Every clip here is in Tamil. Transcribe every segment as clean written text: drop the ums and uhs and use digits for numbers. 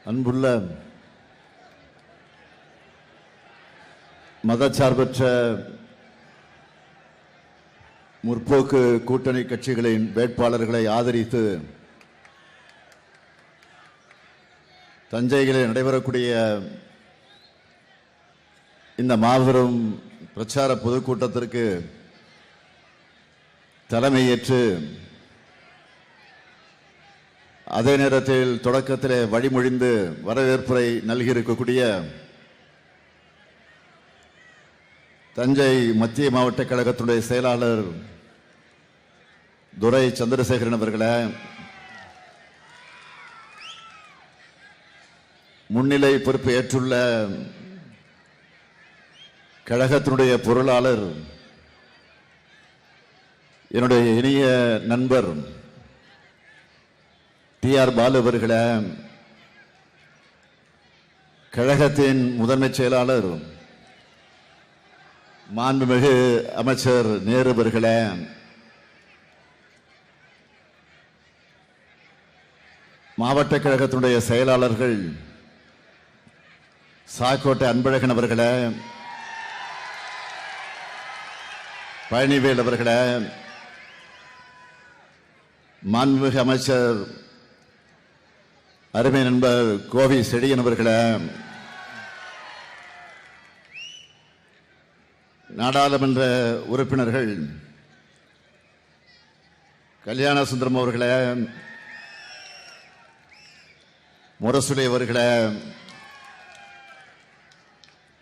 அன்புள்ள மதச்சார்பற்ற முற்போக்கு கூட்டணி கட்சிகளின் வேட்பாளர்களை ஆதரித்து தஞ்சையிலே நடைபெறக்கூடிய இந்த மாபெரும் பிரச்சார பொதுக்கூட்டத்திற்கு தலைமையேற்று அதே நேரத்தில் தொடக்கத்திலே வழிமொழிந்து வரவேற்புரை நல்கியிருக்கக்கூடிய தஞ்சை மத்திய மாவட்ட கழகத்துடைய செயலாளர் துரை சந்திரசேகரன் அவர்களே, முன்னிலை பொறுப்பு ஏற்றுள்ள கழகத்தினுடைய பொருளாளர் என்னுடைய இனிய நண்பர் டி.ஆர். பாலு அவர்களே, கழகத்தின் முதன்மை செயலாளர் மாண்புமிகு அமைச்சர் நேரு அவர்களே, மாவட்ட கழகத்தினுடைய செயலாளர்கள் சாக்கோட்டை அன்பழகன் அவர்களே, பழனிவேல் அவர்களே, மாண்புமிகு அமைச்சர் அருமை நண்பர் கோவி செடியன் அவர்களே, நாடாளுமன்ற உறுப்பினர்கள் கல்யாண சுந்தரம் அவர்களே, முரசுலை அவர்களே,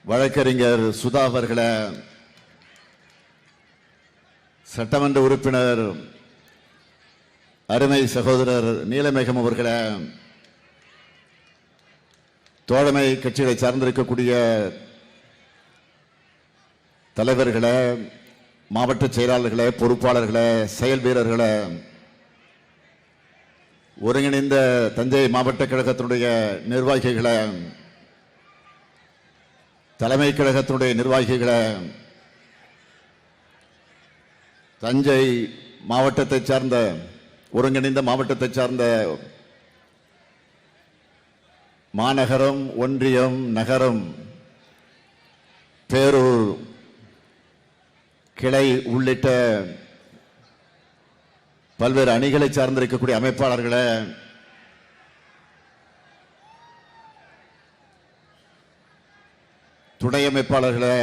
வழக்கறிஞர் சுதா அவர்களே, சட்டமன்ற உறுப்பினர் அருமை சகோதரர் நீலமேகம் அவர்களே, தோழமை கட்சிகளை சார்ந்திருக்கக்கூடிய தலைவர்களே, மாவட்ட செயலாளர்களே, பொறுப்பாளர்களே, செயல் வீரர்களே, ஒருங்கிணைந்த தஞ்சை மாவட்ட கழகத்தினுடைய நிர்வாகிகளே, தலைமை கழகத்தினுடைய நிர்வாகிகளே, தஞ்சை மாவட்டத்தை சார்ந்த ஒருங்கிணைந்த மாவட்டத்தை சார்ந்த மாநகரம், ஒன்றியம், நகரம், பேரூர், கிளை உள்ளிட்ட பல்வேறு அணிகளை சார்ந்திருக்கக்கூடிய அமைப்பாளர்களே, துணை அமைப்பாளர்களே,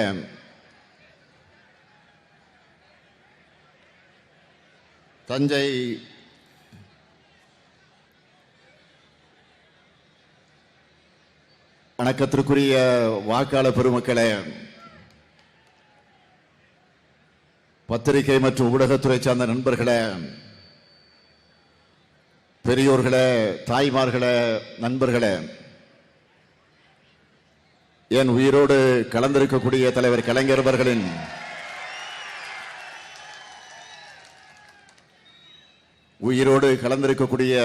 தஞ்சை வணக்கத்திற்குரிய வாக்காளர் பெருமக்களே, பத்திரிகை மற்றும் ஊடகத்துறை சார்ந்த நண்பர்களே, பெரியோர்களே, தாய்மார்களே, நண்பர்களே, என் உயிரோடு கலந்திருக்கக்கூடிய தலைவர் கலைஞர் அவர்களின் உயிரோடு கலந்திருக்கக்கூடிய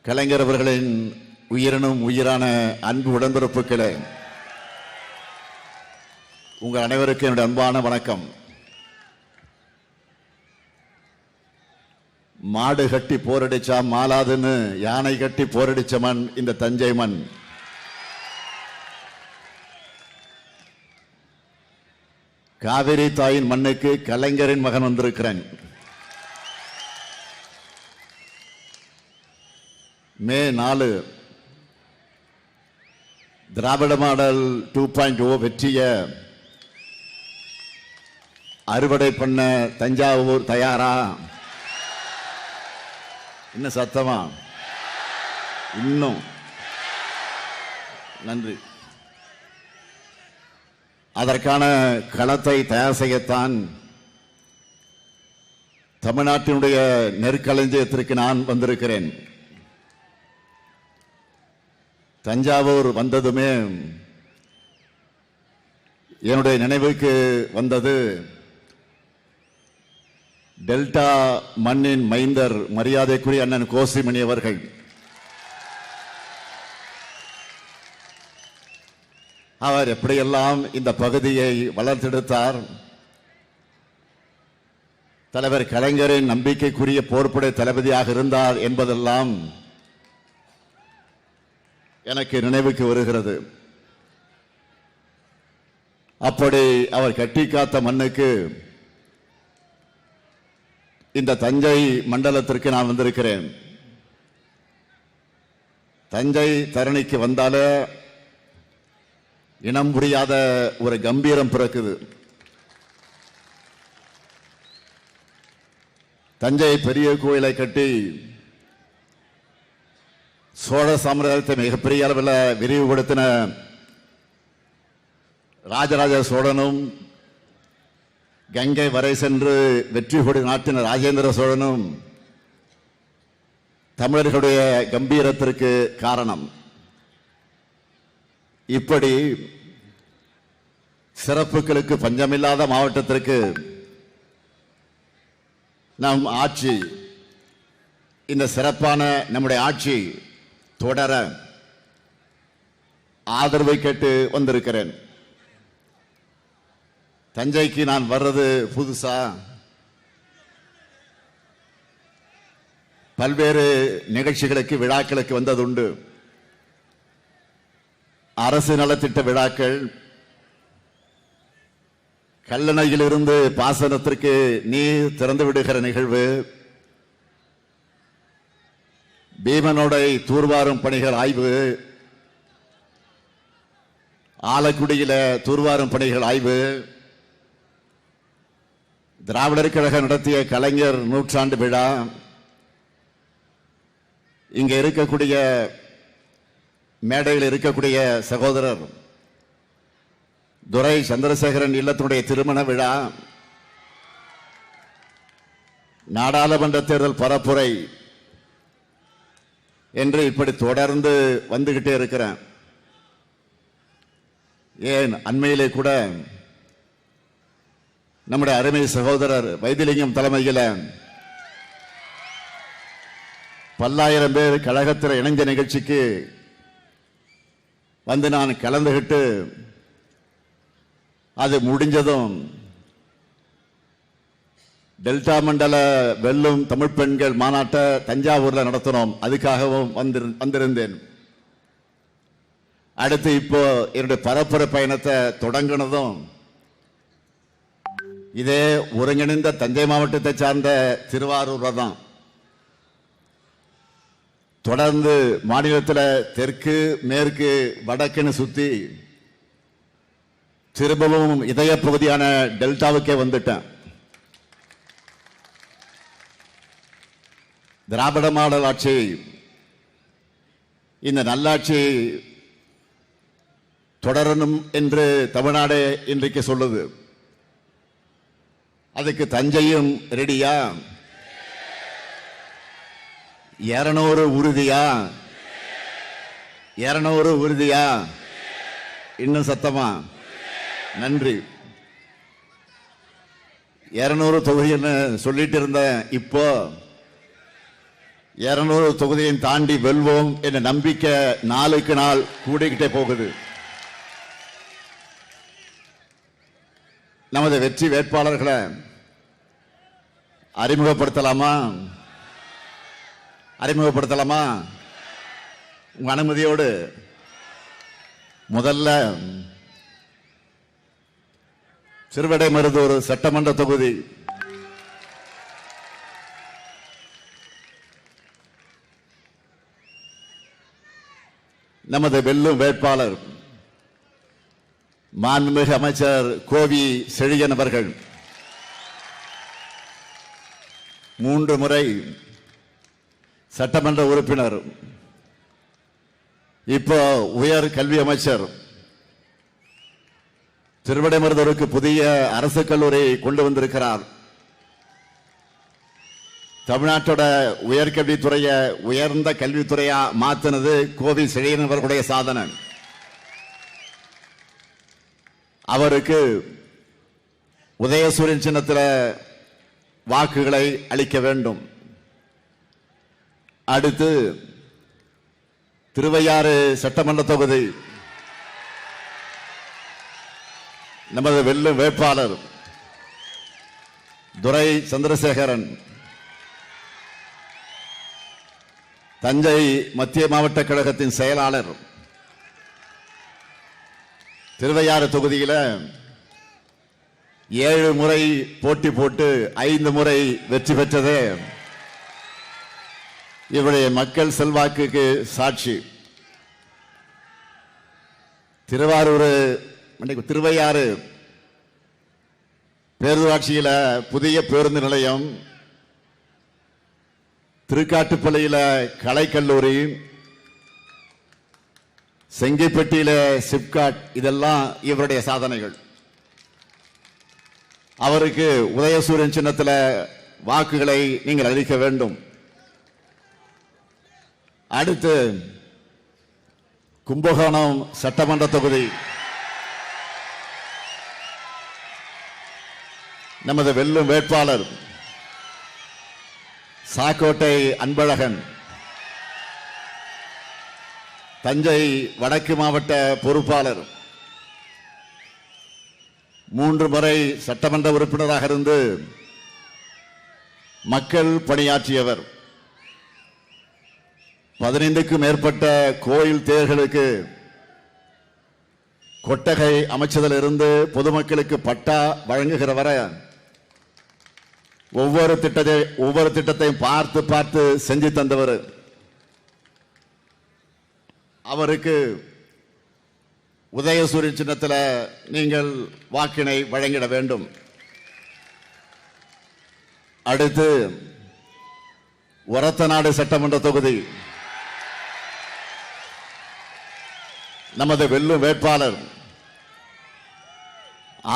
கலைஞர் அவர்களின் உயிரினும் உயிரான அன்பு உடன்பிறப்புகளே, உங்கள் அனைவருக்கும் என்னுடைய அன்பான வணக்கம். மாடு கட்டி போரடிச்சா மாலாதுன்னு யானை கட்டி போரடிச்ச மண் இந்த தஞ்சை மண். காவிரி தாயின் மண்ணுக்கு கலைஞரின் மகன் வந்திருக்கிறேன். மே 4 திராவிட மாடல் 2.0 வெற்றிய அறுவடை பண்ண தஞ்சாவூர் தயாரா? இன்னும் சத்தமா? இன்னும் நன்றி. அதற்கான களத்தை தயார் செய்யத்தான் தமிழ்நாட்டினுடைய நெற்களஞ்சியத்திற்கு நான் வந்திருக்கிறேன். தஞ்சாவூர் வந்ததுமே என்னுடைய நினைவுக்கு வந்தது டெல்டா மண்ணின் மைந்தர் மரியாதைக்குரிய அண்ணன் கோசிமணி அவர்கள். அவர் எப்படியெல்லாம் இந்த பகுதியை வளர்த்தெடுத்தார், தலைவர் கலைஞரின் நம்பிக்கைக்குரிய போர்ப்படை தளபதியாக இருந்தார் என்பதெல்லாம் எனக்கு நினைவுக்கு வருகிறது. அப்படி அவர் கட்டி காத்த மண்ணுக்கு, இந்த தஞ்சை மண்டலத்திற்கு நான் வந்திருக்கிறேன். தஞ்சை தரணிக்கு வந்தாலே இனம் புரியாத ஒரு கம்பீரம் பிறக்குது. தஞ்சை பெரிய கோயிலை கட்டி சோழ சாம்ராஜ்யத்தை மிகப்பெரிய அளவில் விரிவுபடுத்தின ராஜராஜ சோழனும், கங்கை வரை சென்று வெற்றி கொடி நாட்டின ராஜேந்திர சோழனும் தமிழர்களுடைய கம்பீரத்திற்கு காரணம். இப்படி சிறப்புகளுக்கு பஞ்சமில்லாத மாவட்டத்திற்கு நம் ஆட்சி, இந்த சிறப்பான நம்முடைய ஆட்சி தொடர ஆதரவை கேட்டு வந்திருக்கிறேன். தஞ்சைக்கு நான் வர்றது புதுசா? பல்வேறு நிகழ்ச்சிகளுக்கு, விழாக்களுக்கு வந்ததுண்டு. அரசு நலத்திட்ட விழாக்கள், கல்லணையிலிருந்து பாசனத்திற்கு நீர் திறந்து விடுகிற நிகழ்வு, பீமனோடை தூர்வாரும் பணிகள் ஆய்வு, ஆலக்குடியில தூர்வாரும் பணிகள் ஆய்வு, திராவிடர் கழகம் நடத்திய கலைஞர் நூற்றாண்டு விழா, இங்க இருக்கக்கூடிய மேடையில் இருக்கக்கூடிய சகோதரர் துரை சந்திரசேகரன் இல்லத்தினுடைய திருமண விழா, நாடாளுமன்ற தேர்தல் பரப்புரை என்று இப்படி தொடர்ந்து வந்துகிட்டே இருக்கிறேன். ஏன் அண்மையிலே கூட நம்முடைய அருமை சகோதரர் வைத்திலிங்கம் தலைமையில் பல்லாயிரம் பேர் கழகத்தில் இணைந்த நிகழ்ச்சிக்கு வந்து நான் கலந்துகிட்டு, அது முடிஞ்சதும் டெல்டா மண்டல வெல்லும் தமிழ் பெண்கள் மாநாட்டை தஞ்சாவூர்ல நடத்தினோம். அதுக்காகவும் வந்திருந்தேன். அடுத்து இப்போ என்னுடைய பரப்புரை பயணத்தை தொடங்கினதும் இதே ஒருங்கிணைந்த தஞ்சை மாவட்டத்தை சார்ந்த திருவாரூர் தான். தொடர்ந்து மாநிலத்தில் தெற்கு, மேற்கு, வடக்குன்னு சுத்தி திரும்பவும் இதய பகுதியான டெல்டாவுக்கே வந்துட்டேன். திராவிட மாடல் ஆட்சி, இந்த நல்லாட்சி தொடரணும் என்று தமிழ்நாடு இன்றைக்கு சொல்லுது. அதுக்கு தஞ்சையும் ரெடியா? 200 உறுதியா? 200 உறுதியா? இன்னும் சத்தமா? நன்றி. 200 தொகுதின்னு சொல்லிட்டு இருந்தேன். இப்போ 200 தொகுதியை தாண்டி வெல்வோம் என்ற நம்பிக்கை நாளுக்கு நாள் கூடிக்கிட்டே போகுது. நமது வெற்றி வேட்பாளர்களை அறிமுகப்படுத்தலாமா? உங்க அனுமதியோடு முதல்ல திருவிடைமருதூர் சட்டமன்ற தொகுதி நமது வெல்லும் வேட்பாளர் மாண்புமிகு அமைச்சர் கோவி செழியன் அவர்கள் 3 முறை சட்டமன்ற உறுப்பினர், இப்போ உயர் கல்வி அமைச்சர், திருவிடைமருதூருக்கு புதிய அரசு கல்லூரி கொண்டு வந்திருக்கிறார். தமிழ்நாட்டோட உயர்கல்வித்துறைய உயர்ந்த கல்வித்துறையா மாத்தினது கோவி செழியன் அவர்களுடைய சாதனை. அவருக்கு உதயசூரியன் சின்னத்தில் வாக்குகளை அளிக்க வேண்டும். அடுத்து திருவையாறு சட்டமன்ற தொகுதி நமது வெல்லும் வேட்பாளர் துரை சந்திரசேகரன், தஞ்சை மத்திய மாவட்ட கழகத்தின் செயலாளர், திருவையாறு தொகுதியில் 7 முறை போட்டி போட்டு 5 முறை வெற்றி பெற்றதே இவருடைய மக்கள் செல்வாக்குக்கு சாட்சி. திருவையாறு பேரூராட்சியில புதிய பேருந்து நிலையம், திருக்காட்டுப்பள்ளியில கலைக்கல்லூரி, செங்கிப்பட்டியில சிப்காட், இதெல்லாம் இவருடைய சாதனைகள். அவருக்கு உதயசூரியன் சின்னத்தில் வாக்குகளை நீங்கள் அளிக்க வேண்டும். அடுத்து கும்பகோணம் சட்டமன்ற தொகுதி நமது வெல்லும் வேட்பாளர் சாக்கோட்டை அன்பழகன், தஞ்சை வடக்கு மாவட்ட பொறுப்பாளர், 3 முறை சட்டமன்ற உறுப்பினராக இருந்து மக்கள் பணியாற்றியவர். 15க்கும் மேற்பட்ட கோயில் தேர்களுக்கு கொட்டகை அமைச்சதிலிருந்து பொதுமக்களுக்கு பட்டா வழங்குகிறவரை ஒவ்வொரு திட்டத்தையும் பார்த்து பார்த்து செஞ்சு தந்தவர். அவருக்கு உதயசூரியன் சின்னத்தில் நீங்கள் வாக்கினை வழங்கிட வேண்டும். அடுத்து ஒரத்தநாடு சட்டமன்ற தொகுதி நமது வெல்லும் வேட்பாளர்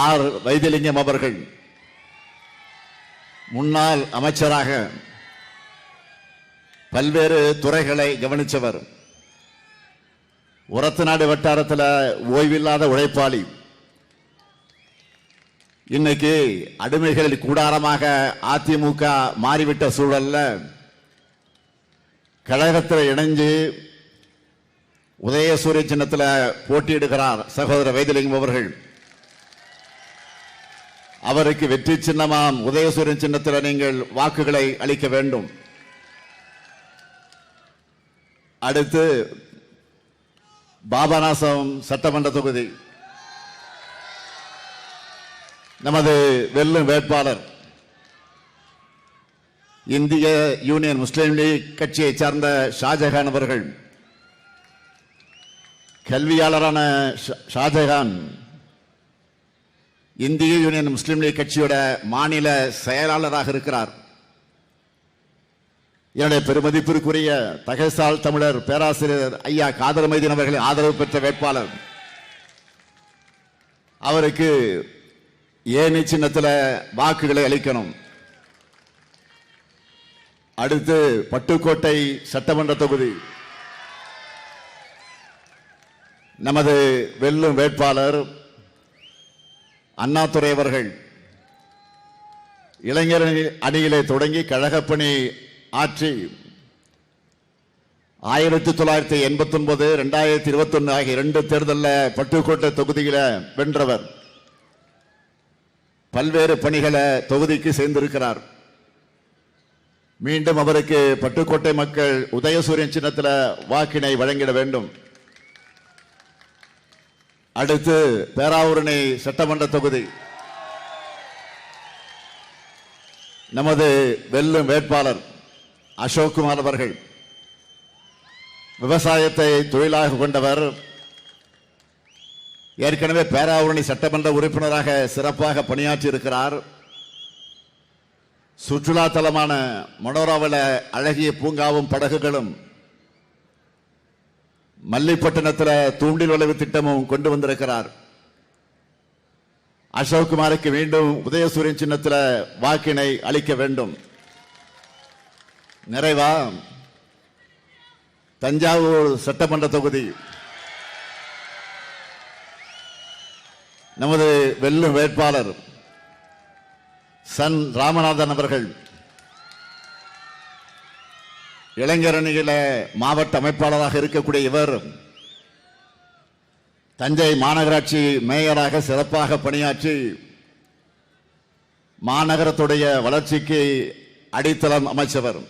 ஆர் வைத்திலிங்கம் அவர்கள், முன்னாள் அமைச்சராக பல்வேறு துறைகளை கவனித்தவர். ஒரத்தநாடு வட்டாரத்தில் ஓய்வில்லாத உழைப்பாளி. இன்னைக்கு அடிமைகளில் கூடாரமாக அதிமுக மாறிவிட்ட சூழல்ல கழகத்தில் இணைஞ்சு உதயசூரிய சின்னத்தில் போட்டியிடுகிறார் சகோதரர் வைத்திலிங்கம் அவர்கள். அவருக்கு வெற்றி சின்னமாம் உதயசூரியன் சின்னத்தில் நீங்கள் வாக்குகளை அளிக்க வேண்டும். அடுத்து பாபநாசம் சட்டமன்ற தொகுதி நமது வெல்லும் வேட்பாளர் இந்திய யூனியன் முஸ்லீம் லீக் கட்சியை சார்ந்த ஷாஜகான் அவர்கள். கல்வியாளரான ஷாஜகான் இந்திய யூனியன் முஸ்லீம் லீக் கட்சியோட மாநில செயலாளராக இருக்கிறார். என்னுடைய பெருமதிப்பிற்குரிய தகைசால் தமிழர் பேராசிரியர் ஐயா காதர் மைதீன் அவர்களின் ஆதரவு பெற்ற வேட்பாளர். அவருக்கு ஏணி சின்னத்தில் வாக்குகளை அளிக்கணும். அடுத்து பட்டுக்கோட்டை சட்டமன்ற தொகுதி நமது வெல்லும் வேட்பாளர் அண்ணாதுரை அவர்கள். இளைஞர் அணியிலே தொடங்கி கழகப்பணி ஆற்றி 1989, 2021 ஆகிய 2 தேர்தலில் பட்டுக்கோட்டை தொகுதியில வென்றவர். பல்வேறு பணிகளை தொகுதிக்கு சேர்ந்திருக்கிறார். மீண்டும் அவருக்கு பட்டுக்கோட்டை மக்கள் உதயசூரியன் சின்னத்தில் வாக்கினை வழங்கிட வேண்டும். அடுத்து பேராவூரணி சட்டமன்ற தொகுதி நமது வெல்லும் வேட்பாளர் அசோக்குமார் அவர்கள். விவசாயத்தை தொழிலாக கொண்டவர். ஏற்கனவே பேராவூரணி சட்டமன்ற உறுப்பினராக சிறப்பாக பணியாற்றி இருக்கிறார். சுற்றுலா தலமான மனோராவில் அழகிய பூங்காவும் படகுகளும், மல்லிப்பட்டினத்தில் தூண்டில் வளைவு திட்டமும் கொண்டு வந்திருக்கிறார். அசோக்குமாருக்கு மீண்டும் உதயசூரியன் சின்னத்தில் வாக்கினை அளிக்க வேண்டும். நிறைவா தஞ்சாவூர் சட்டமன்ற தொகுதி நமது வெல்லும் வேட்பாளர் சன் ராமநாதன் அவர்கள். இளைஞரணியில மாவட்ட அமைப்பாளராக இருக்கக்கூடிய இவர் தஞ்சை மாநகராட்சி மேயராக சிறப்பாக பணியாற்றி மாநகரத்துடைய வளர்ச்சிக்கு அடித்தளம் அமைச்சவர்.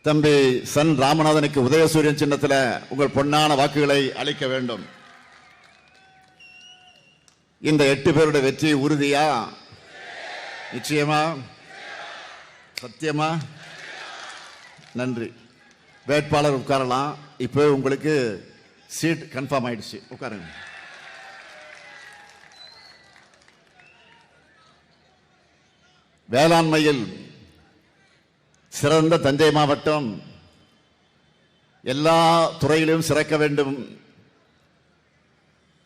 தம்பி சன் ராமநாதனுக்கு உதயசூரியன் சின்னத்தில் உங்கள் பொன்னான வாக்குகளை அளிக்க வேண்டும். இந்த 8 பேருடைய வெற்றி உறுதியா? நிச்சயமா? சத்தியமா? நன்றி. வேட்பாளர் உட்காரலாம். இப்போ உங்களுக்கு சீட் கன்ஃபார்ம் ஆயிடுச்சு. உட்காருங்க. வேளாண்மையில் சிறந்த தஞ்சை மாவட்டம் எல்லா துறையிலும் சிறக்க வேண்டும்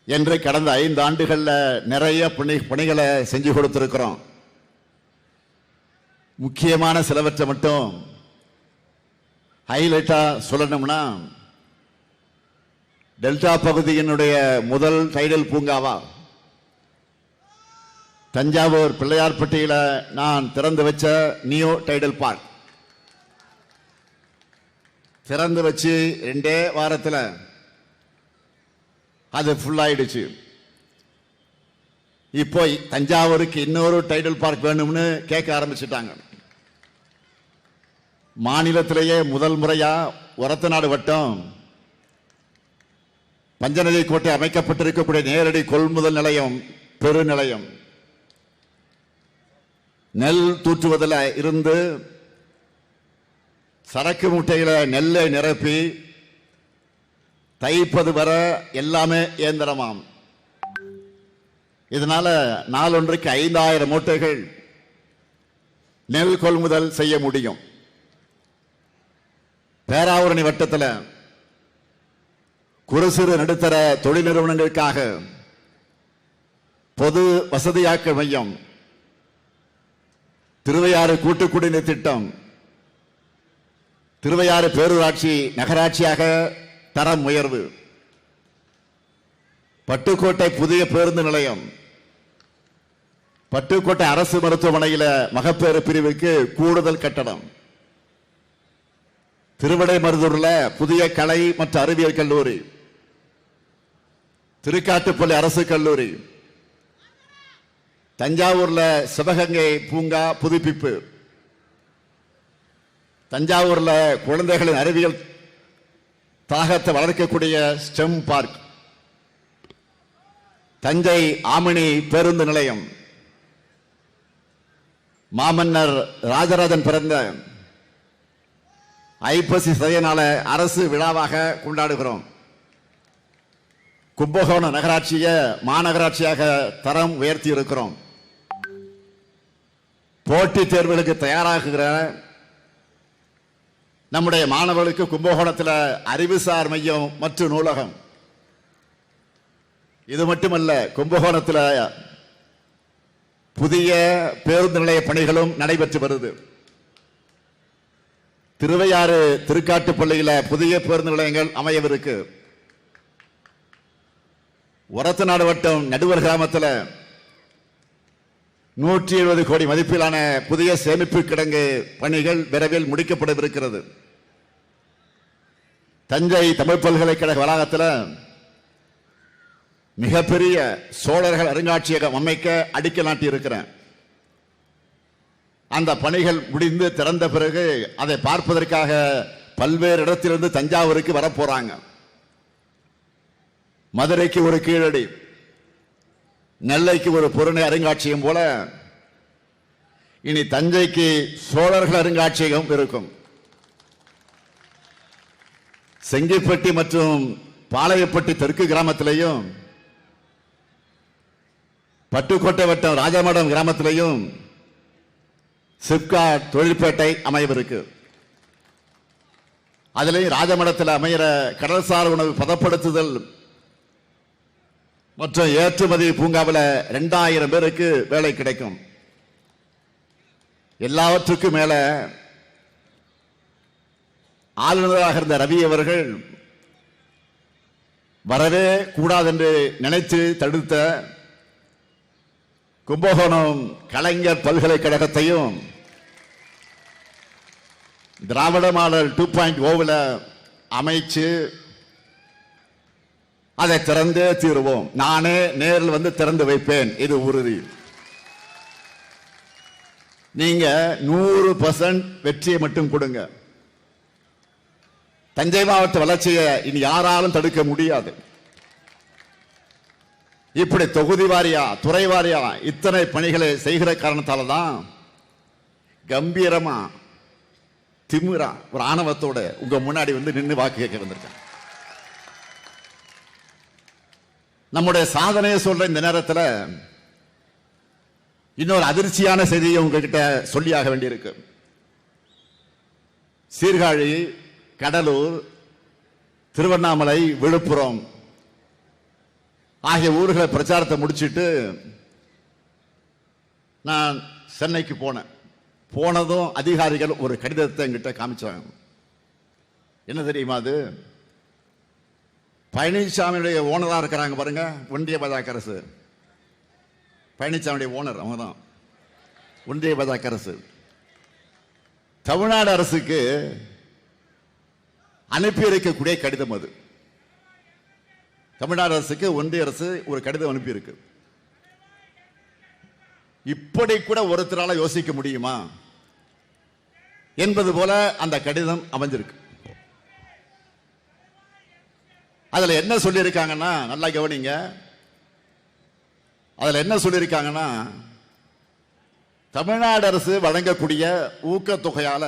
என்று கடந்த 5 ஆண்டுகள்ல நிறைய பணிகளை செஞ்சு கொடுத்திருக்கிறோம். முக்கியமான சிலவற்றை மட்டும் ஹைலைட்டா சொல்லணும்னா, டெல்டா பகுதியினுடைய முதல் டைடல் பூங்காவா தஞ்சாவூர் பிள்ளையார்பட்டியில நான் திறந்து வச்ச நியூ டைடல் பார்க் திறந்து வச்சு 2 வாரத்தில் அது ஃபுல் ஆயிடுச்சு. இப்போ தஞ்சாவூருக்கு இன்னொரு டைடல் பார்க் வேணும்னு கேட்க ஆரம்பிச்சுட்டாங்க. மாநிலத்திலேயே முதல் முறையா ஒரத்தநாடு வட்டம் பஞ்சநதி கோட்டை அமைக்கப்பட்டிருக்கக்கூடிய நேரடி கொள்முதல் நிலையம், பெருநிலையம், நெல் தூற்றுவதில் இருந்து சரக்கு மூட்டையில நெல்லை நிரப்பி தைப்பது வர எல்லாமே இயந்திரமாம். இதனால நாளொன்றுக்கு 5000 மூட்டைகள் நெல் கொள்முதல் செய்ய முடியும். பேராவூரணி வட்டத்தில் குறு சிறு நடுத்தர தொழில் நிறுவனங்களுக்காக பொது வசதியாக்க மையம், திருவையாறு கூட்டு குடிநீர் திட்டம், திருவையாறு பேரூராட்சி நகராட்சியாக தரம் உயர்வு, பட்டுக்கோட்டை புதிய பேருந்து நிலையம், பட்டுக்கோட்டை அரசு மருத்துவமனையில மகப்பேறு பிரிவுக்கு கூடுதல் கட்டடம், திருவிடைமருதூர்ல புதிய கலை மற்றும் அறிவியல் கல்லூரி, திருக்காட்டுப்பள்ளி அரசு கல்லூரி, தஞ்சாவூர்ல சிவகங்கை பூங்கா புதுப்பிப்பு, தஞ்சாவூர்ல குழந்தைகளின் அறிவியல் தாகத்தை வளர்க்கக்கூடிய ஸ்டெம் பார்க், தஞ்சை ஆமினி பேருந்து நிலையம், மாமன்னர் ராஜராஜன் பிறந்த ஐப்பசி சதய அரசு விழாவாக கொண்டாடுகிறோம். கும்பகோணம் நகராட்சியை மாநகராட்சியாக தரம் உயர்த்தி இருக்கிறோம். போட்டித் தேர்வுகளுக்கு தயாராகுகிற நம்முடைய மாணவர்களுக்கு கும்பகோணத்தில் அறிவுசார் மையம் மற்றும் நூலகம். இது மட்டுமல்ல, கும்பகோணத்தில் புதிய பேருந்து நிலைய பணிகளும் நடைபெற்று வருது. திருவையாறு திருக்காட்டுப்பள்ளியில புதிய பேருந்து நிலையங்கள் அமையவிருக்கு. ஒரத்தநாடு வட்டம் நடுவர் கிராமத்தில் 170 கோடி மதிப்பிலான புதிய சேமிப்பு கிடங்கு பணிகள் விரைவில் முடிக்கப்படவிருக்கிறது. தஞ்சை தமிழ் பல்கலைக்கழக வளாகத்தில் மிகப்பெரிய சோழர்கள் அருங்காட்சியகம் அமைக்க அடிக்கல் நாட்டியிருக்கிறேன். அந்த பணிகள் முடிந்து திறந்த பிறகு அதை பார்ப்பதற்காக பல்வேறு இடத்திலிருந்து தஞ்சாவூருக்கு வரப்போறாங்க. மதுரைக்கு ஒரு கீழடி, நெல்லைக்கு ஒரு புறநகர் அருங்காட்சியகம் போல இனி தஞ்சைக்கு சோழர்கள் அருங்காட்சியகம் இருக்கும். செங்கிப்பட்டி மற்றும் பாளையப்பட்டி தெற்கு கிராமத்திலையும் பட்டுக்கோட்டை வட்டம் ராஜமடம் கிராமத்திலையும் சிப்காட் தொழிற்பேட்டை அமையவிருக்கு. அதிலேயும் ராஜமடத்தில் அமைகிற கடல்சார் உணவு பதப்படுத்துதல் மற்றும் ஏற்றுமதி பூங்காவில் 2000 பேருக்கு வேலை கிடைக்கும். எல்லாவற்றுக்கும் மேல ஆளுநராக இருந்த ரவி அவர்கள் வரவே கூடாது என்று நினைத்து தடுத்த கும்பகோணம் கலைஞர் பல்கலைக்கழகத்தையும் திராவிட மாடல் 2.0 அமைச்சு அதை திறந்தே தீருவோம். நானே நேரில் வந்து திறந்து வைப்பேன், இது உறுதி. நீங்க 100% வெற்றியை மட்டும் கொடுங்க. தஞ்சை மாவட்ட வளர்ச்சியை இனி யாராலும் தடுக்க முடியாது. இப்படி தொகுதி வாரியா துறை வாரியா இத்தனை பணிகளை செய்கிற காரணத்தால தான் கம்பீரமா திமிரா ஒரு ஆணவத்தோட உங்க முன்னாடி வந்து நின்று வாக்கு கேட்க வந்திருக்கேன். நம்முடைய சாதனையை சொல்ற இந்த நேரத்தில் இன்னொரு அதிர்ச்சியான செய்தியை உங்ககிட்ட சொல்லியாக வேண்டியிருக்கு. சீர்காழி, கடலூர், திருவண்ணாமலை, விழுப்புரம் ஆகிய ஊர்களை பிரச்சாரத்தை முடிச்சிட்டு நான் சென்னைக்கு போனதும் அதிகாரிகள் ஒரு கடிதத்தை என்கிட்ட காமிச்சாங்க. என்ன தெரியுமா அது? பழனிசாமியுடைய ஓனரா இருக்கிறாங்க பாருங்க, ஒன்றிய பாஜக அரசு. பழனிசாமியுடைய ஓனர் அவங்க தான், ஒன்றிய பாஜக அரசு. தமிழ்நாடு அரசுக்கு அனுப்பி இருக்கக்கூடிய கடிதம் அது. தமிழ்நாடு அரசுக்கு ஒன்றிய அரசு ஒரு கடிதம் அனுப்பி இருக்கு. இப்படி கூட ஒருத்தரால யோசிக்க முடியுமா என்பது போல அந்த கடிதம் அமைஞ்சிருக்கு. அதுல என்ன சொல்லியிருக்காங்கன்னா, நல்லா கவனிங்க. அதுல என்ன சொல்லியிருக்காங்கன்னா, தமிழ்நாடு அரசு வழங்கக்கூடிய ஊக்கத்தொகையால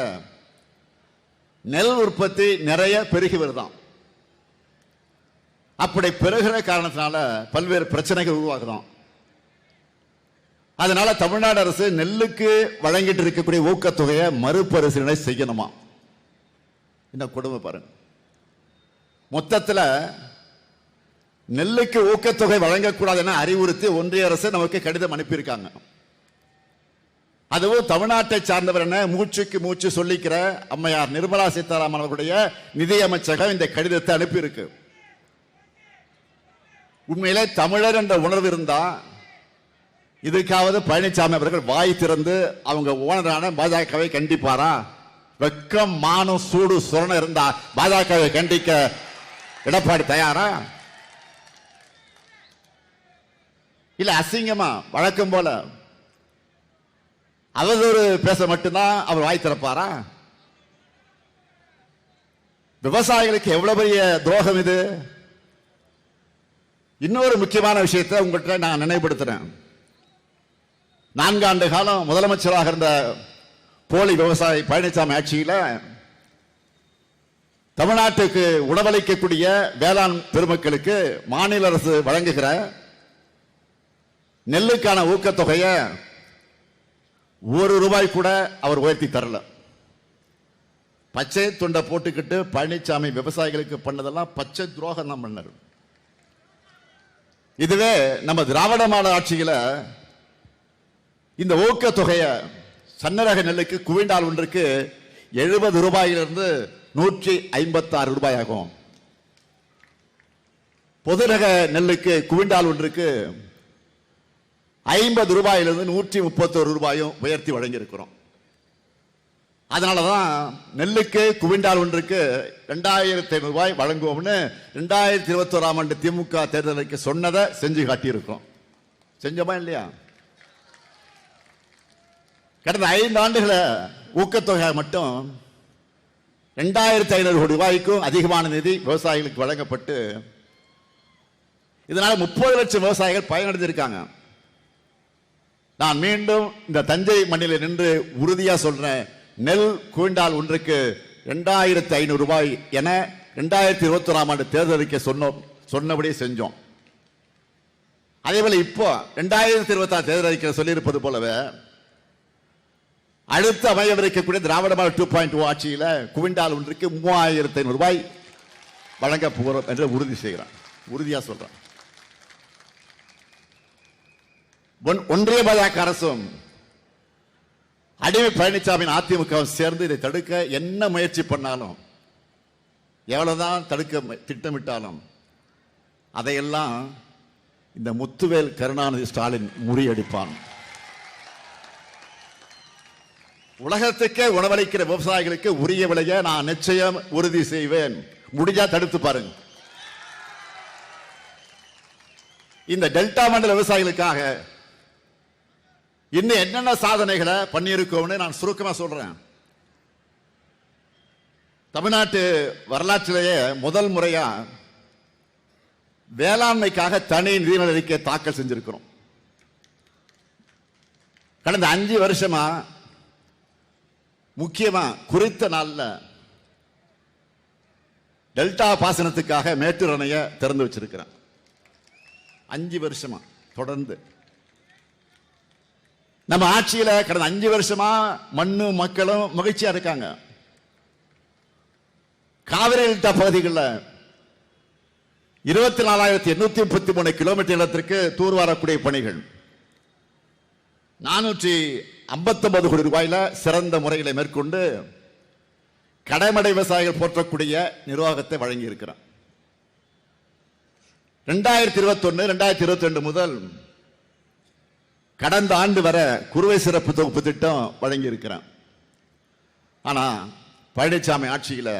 நெல் உற்பத்தி நிறைய பெருகி வருதாம். அப்படி பெருகிற காரணத்தினால பல்வேறு பிரச்சனைகள் உருவாகுதான். அதனால தமிழ்நாடு அரசு நெல்லுக்கு வழங்கிட்டு இருக்கக்கூடிய ஊக்கத்தொகையை மறுபரிசீலனை செய்யணுமா? இந்த கொடுமை பாருங்க. மொத்தத்தில் நெல்லுக்கு ஊக்கத்தொகை வழங்கக்கூடாது என அறிவுறுத்தி ஒன்றிய அரசு நமக்கு கடிதம் அனுப்பியிருக்காங்க. அதுவும் தமிழ்நாட்டை சார்ந்தவர் என மூச்சுக்கு மூச்சு சொல்லிக்கிற அம்மையார் நிர்மலா சீதாராமன் அவர்களுடைய நிதி அமைச்சகம் இந்த கடிதத்தை அனுப்பியிருக்கு. உண்மையிலே தமிழர் என்ற உணர்வு இருந்தா இதுக்காவது பழனிசாமி அவர்கள் வாய் திறந்து அவங்க ஓனரான பாஜகவை கண்டிப்பாரா? வெக்கம், மானம், சூடு, சுரணம் இருந்தா பாஜகவை கண்டிக்க எடப்பாடி தயாரா? இல்ல அசிங்கமா வழக்கம் போல அவதூறு பேச மட்டும்தான் அவர் வாய் திறப்பாரா? விவசாயிகளுக்கு எவ்வளவு பெரிய துரோகம் இது! இன்னொரு முக்கியமான விஷயத்தை உங்கள்கிட்ட நான் நினைவுபடுத்துறேன். 4 ஆண்டு காலம் முதலமைச்சராக இருந்த போலி விவசாயி பழனிசாமி ஆட்சியில் தமிழ்நாட்டுக்கு உணவளிக்கக்கூடிய வேளாண் பெருமக்களுக்கு மாநில அரசு வழங்குகிற நெல்லுக்கான ஊக்கத்தொகையை ₹1 கூட அவர் உயர்த்தி தரல. பச்சை துண்டை போட்டுக்கிட்டு பழனிசாமி விவசாயிகளுக்கு பண்ணதெல்லாம் பச்சை துரோகம் தான் பண்ணார். இதுவே நம்ம திராவிட மாடல் ஆட்சியில் இந்த ஊக்கத்தொகையை சன்னரக நெல்லுக்கு குவிண்டால் ஒன்றுக்கு ₹70 156 ஆகும். பொதுரக நெல்லுக்கு குவிண்டால் ஒன்றுக்கு ₹50 131 உயர்த்தி வழங்கியிருக்கிறோம். அதனாலதான் நெல்லுக்கு குவிண்டால் ஒன்றுக்கு ₹2500 வழங்குவோம்னு 2021 ஆண்டு திமுக தேர்தலுக்கு சொன்னதை செஞ்சு காட்டியிருக்கோம். செஞ்சோமா இல்லையா? கடந்த 5 ஆண்டுகள ஊக்கத்தொகை மட்டும் ₹2500 கோடி அதிகமான நிதி விவசாயிகளுக்கு வழங்கப்பட்டு இதனால 30 லட்சம் விவசாயிகள் பயனடைந்திருக்காங்க. நான் மீண்டும் இந்த தஞ்சை மண்ணில் நின்று உறுதியா சொல்றேன், நெல் குவிண்டால் ஒன்றுக்கு ₹2500 என 2021 ஆண்டு தேர்தலுக்கு சொன்னபடியே செஞ்சோம். அதே போல இப்போ 2026 தேர்தல் அறிக்கை சொல்லியிருப்பது போலவே அடுத்து அமையவிருக்கக்கூடிய திராவிட மாடல் 2.0 ஆட்சியில் குவிண்டால் ஒன்றுக்கு ₹3500 வழங்க போகிறோம் என்று உறுதியா சொல்றேன். ஒன்றிய பாஜக அரசும் அடிமை பழனிசாமியின் அதிமுக சேர்ந்து இதை தடுக்க என்ன முயற்சி பண்ணாலும், எவ்வளவுதான் தடுக்க திட்டமிட்டாலும் அதையெல்லாம் இந்த முத்துவேல் கருணாநிதி ஸ்டாலின் முறியடிப்பான். உலகத்துக்கே உணவளிக்கிற விவசாயிகளுக்கு உரிய விலையை நான் நிச்சயம் உறுதி செய்வேன். முடிஞ்சா தடுத்து பாருங்க. இந்த டெல்டா மண்டல விவசாயிகளுக்காக இன்னும் என்னென்ன சாதனைகளை பண்ணியிருக்கோம்னு நான் சுருக்கமா சொல்றேன். தமிழ்நாட்டு வரலாற்றிலேயே முதல் முறையா வேளாண்மைக்காக தனி நிதிநிலை அறிக்கை தாக்கல் செஞ்சிருக்கிறோம். கடந்த 5 வருஷமா முக்கியமா குறித்த நாள்ல டெல்டா பாசனத்துக்காக மேட்டூர் அணையை திறந்து வச்சிருக்கிறேன். 5 வருஷமா தொடர்ந்து நம்ம ஆட்சியில கடந்த 5 வருஷமா மண்ணும் மக்களும் மகிழ்ச்சியா இருக்காங்க. காவிரி டெல்டா பகுதிகளில் 24,833 கிலோமீட்டர் நிலத்திற்கு தூர்வாரக்கூடிய பணிகள் 459 கோடி ரூபாயில சிறந்த முறையில் மேற்கொண்டு கடைமடை விவசாயிகள் போற்றக்கூடிய நிர்வாகத்தை வழங்கி இருக்கிறார். 2021 2022 முதல் கடந்த ஆண்டு வரை குறுவை சிறப்பு தொகுப்பு திட்டம் வழங்கி இருக்கிறார். ஆனா பழனிசாமி ஆட்சியில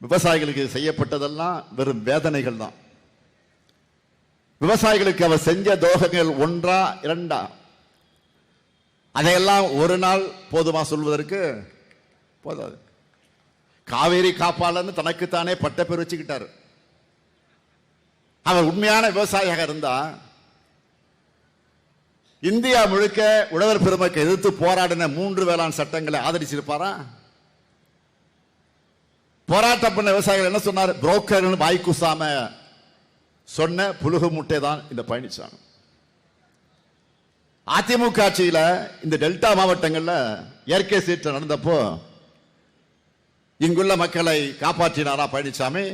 விவசாயிகளுக்கு செய்யப்பட்டதெல்லாம் வெறும் வேதனைகள் தான். விவசாயிகளுக்கு அவர் செஞ்ச துரோகங்கள் 1 2 அதையெல்லாம் ஒரு நாள் போதுமா சொல்வதற்கு? போதாது. காவேரி காப்பாளன்னு தனக்குத்தானே பட்ட பேர் வச்சுக்கிட்டார். அவர் உண்மையான விவசாயியாக இருந்தா இந்தியா முழுக்க உழவர் பெருமக்களை எதிர்த்து போராடின 3 வேளாண் சட்டங்களை ஆதரிச்சிருப்பாரா? போராட்டம் பண்ண விவசாயிகள் என்ன சொன்னார்? புரோக்கர் வாய் கூசாம சொன்ன புழுகு முட்டை தான் இந்த பழனிசாமி. அதிமுக ஆட்சியில இந்த டெல்டா மாவட்டங்கள்ல இயற்கை சீற்றம் நடந்தப்போ இங்குள்ள மக்களை காப்பாற்றினாரா பழனிசாமி?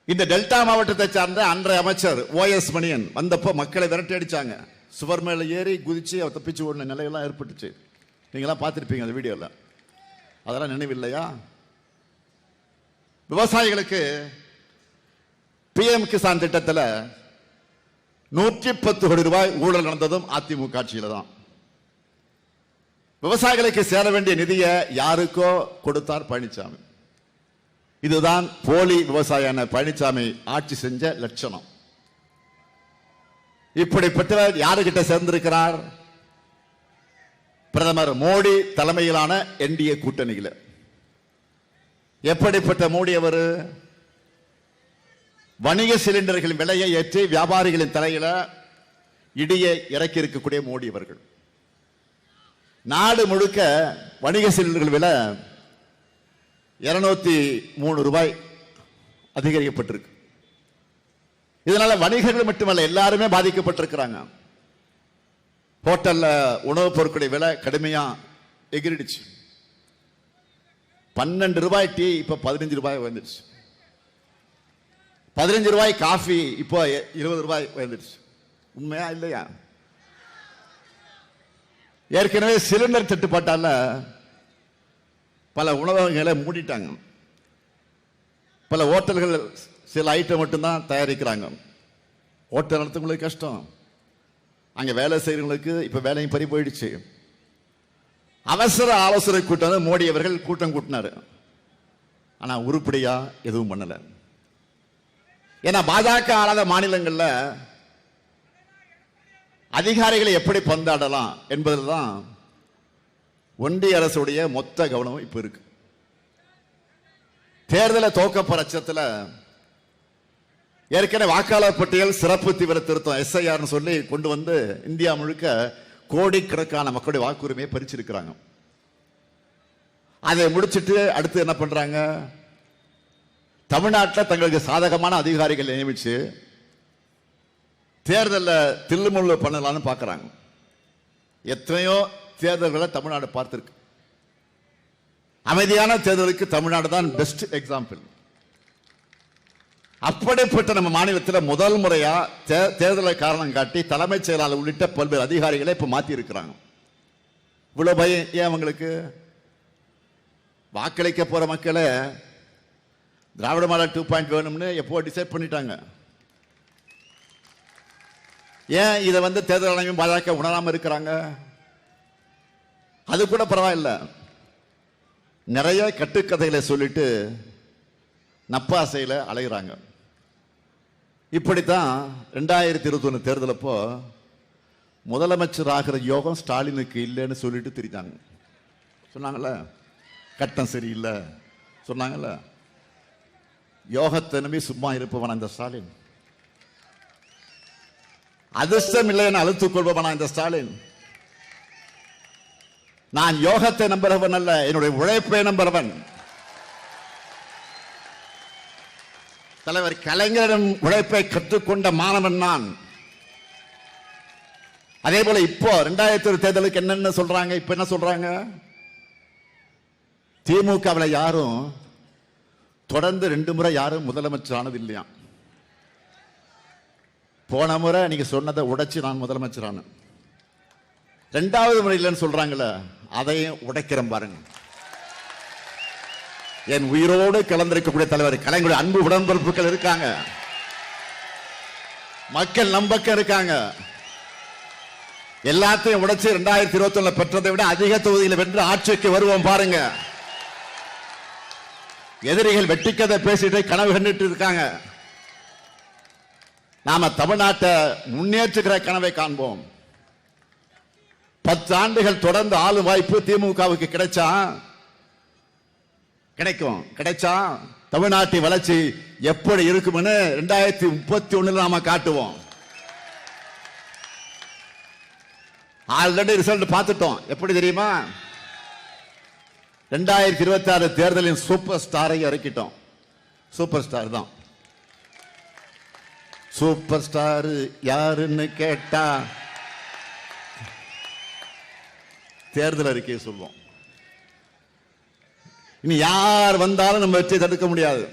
இந்த டெல்டா மாவட்டத்தை சார்ந்த அன்றைய அமைச்சர் OS மணியன் வந்தப்போ மக்களை விரட்டி அடிச்சாங்க. சுவர் மேல ஏறி குதிச்சு அவர் தப்பிச்சு ஓடின நிலையெல்லாம் ஏற்பட்டுச்சு. நீங்களாம் பார்த்திருப்பீங்க அந்த வீடியோல. அதெல்லாம் நினைவில்லையா? விவசாயிகளுக்கு PM கிசான் திட்டத்தில் 110 கோடி ரூபாய் ஊழல் நடந்ததும் அதிமுக ஆட்சியில தான். விவசாயிகளுக்கு சேர வேண்டிய நிதியை யாருக்கோ கொடுத்தார் பழனிசாமி. இதுதான் போலி விவசாயியான பழனிசாமி ஆட்சி செஞ்ச லட்சணம். இப்படிப்பட்டவர் யாருக்கிட்ட சேர்ந்திருக்கிறார்? பிரதமர் மோடி தலைமையிலான NDA கூட்டணியில். எப்படிப்பட்ட மோடி அவர்? வணிக சிலிண்டர்களின் விலையை ஏற்றி வியாபாரிகளின் தலையில இடியை இறக்கி இருக்கக்கூடிய மோடி அவர்கள். நாடு முழுக்க வணிக சிலிண்டர்கள் விலை 203 ரூபாய் அதிகரிக்கப்பட்டிருக்கு. இதனால வணிகர்கள் மட்டுமல்ல எல்லாருமே பாதிக்கப்பட்டிருக்கிறாங்க. ஹோட்டல்ல உணவுப் பொருட்களுடைய விலை கடுமையா எகிரிடுச்சு. 12 ரூபாய் டீ இப்ப 15 ரூபாய் வந்துடுச்சு. 15 ரூபாய் காஃபி இப்போ 20 ரூபாய் வந்துடுச்சு. உண்மையா இல்லையா? ஏற்கனவே சிலிண்டர் தட்டுப்பாட்டால பல உணவகங்களை மூடிட்டாங்க. பல ஹோட்டல்கள் சில ஐட்டம் மட்டும்தான் தயாரிக்கிறாங்க. ஹோட்டல் நடத்துறவங்களுக்கு கஷ்டம். அங்க வேலை செய்யறவங்களுக்கு இப்ப வேலையும் பறி போயிடுச்சு. அவசர ஆலோசனை கூட்டம் மோடி அவர்கள் கூட்டம் கூட்டினாரு. ஆனா உருப்படியா எதுவும் பண்ணல. ஏன்னா பாஜக ஆளாத மாநிலங்கள்ல அதிகாரிகளை எப்படி பந்தாடலாம் என்பதில் தான் ஒன்றிய அரசுடைய மொத்த கவனம் இப்ப இருக்கு. தேர்தலை தோக்க அச்சத்தில் ஏற்கனவே வாக்காளர் பட்டியல் சிறப்பு தீவிர திருத்தம் SIR சொல்லி கொண்டு வந்து இந்தியா முழுக்க கோடிக்கணக்கான மக்களுடைய வாக்குரிமையை பறிச்சிருக்கிறாங்க. அதை முடிச்சிட்டு அடுத்து என்ன பண்றாங்க? தமிழ்நாட்டில் தங்களுக்கு சாதகமான அதிகாரிகள் நியமிச்சு தேர்தலில் தில்லுமுள்ளு பண்ணலான்னு பார்க்கறாங்க. எத்தனையோ தேர்தல்களை தமிழ்நாடு பார்த்திருக்கு. அமைதியான தேர்தலுக்கு தமிழ்நாடு தான் பெஸ்ட் எக்ஸாம்பிள். அப்படிப்பட்ட நம்ம மாநிலத்தில் முதல் முறையா தேர்தலை காரணம் காட்டி தலைமைச் செயலாளர் உள்ளிட்ட பல்வேறு அதிகாரிகளை இப்ப மாத்தி இருக்கிறாங்க. இவ்வளவு பயம் ஏன் அவங்களுக்கு? வாக்களிக்க போற மக்களை திராவிட மாடல் 2.0 வேணும்னு எப்போ டிசைட் பண்ணிட்டாங்க. ஏன் இதை தேர்தல் ஆணையம் பாஜக உணராம இருக்கிறாங்க? அது கூட பரவாயில்ல. நிறைய கட்டுக்கதைகளை சொல்லிட்டு நப்பாசையில் அலைகிறாங்க. இப்படித்தான் 2021 தேர்தல் அப்போ முதலமைச்சர் ஆகிற யோகம் ஸ்டாலினுக்கு இல்லைன்னு சொல்லிட்டு திரித்தாங்க. சொன்னாங்கல்ல, கட்டம் சரியில்லை சொன்னாங்கல்ல. யோகத்தை நம்பி சும்மா இருப்பவன் இந்த ஸ்டாலின். அதிர்ஷ்டம் இல்லை என அழுத்துக் கொள்பவனா இந்த ஸ்டாலின். நான் யோகத்தை நம்புறவன் அல்ல, என்னுடைய உழைப்பை நம்புறவன். தலைவர் கலைஞரிடம் உழைப்பை கற்றுக்கொண்ட மாணவன் நான். அதே போல இப்போ 2001 தேர்தலுக்கு என்னென்ன சொல்றாங்க? இப்ப என்ன சொல்றாங்க? திமுகவில் யாரும் தொடர்ந்து 2 முறை யாரும் முதலமைச்சர் ஆனது இல்லையா? போன முறை நீங்க சொன்னதை உடைச்சு நான் முதலமைச்சர் ஆனேன். 2வது முறை இல்லைன்னு சொல்றாங்கல்ல, அதையும் உடைக்கிறேன் பாருங்க. என் உயிரோடு கலந்திருக்கக்கூடிய தலைவர் கலைஞருடைய அன்பு உடன்பிறப்புகள் இருக்காங்க, மக்கள் நம்பக்கம் இருக்காங்க. எல்லாத்தையும் உடைச்சு 2021 பெற்றதை விட அதிக தொகுதியில் வென்று ஆட்சிக்கு வருவோம் பாருங்க. எதிரிகள் வெட்டிக்கதை பேசிட்டு கனவு கண்டுட்டு இருக்காங்க. நாம தமிழ்நாட்டை முன்னேற்றுகிற கனவை காண்போம். 10 ஆண்டுகள் தொடர்ந்து ஆளும் வாய்ப்பு திமுகவுக்கு கிடைச்சா தமிழ்நாட்டின் வளர்ச்சி எப்படி இருக்கும்னு 2031 நாம காட்டுவோம். ஆல்ரெடி ரிசல்ட் பார்த்துட்டோம். எப்படி தெரியுமா? 2026 தேர்தலின் சூப்பர் ஸ்டாரை இறக்கிட்டோம். சூப்பர் ஸ்டார் தான். சூப்பர் ஸ்டார் யாருன்னு கேட்டா தேர்தல் அறிக்கையை சொல்வோம். இனி யார் வந்தாலும் நம்ம வெற்றி தடுக்க முடியாது.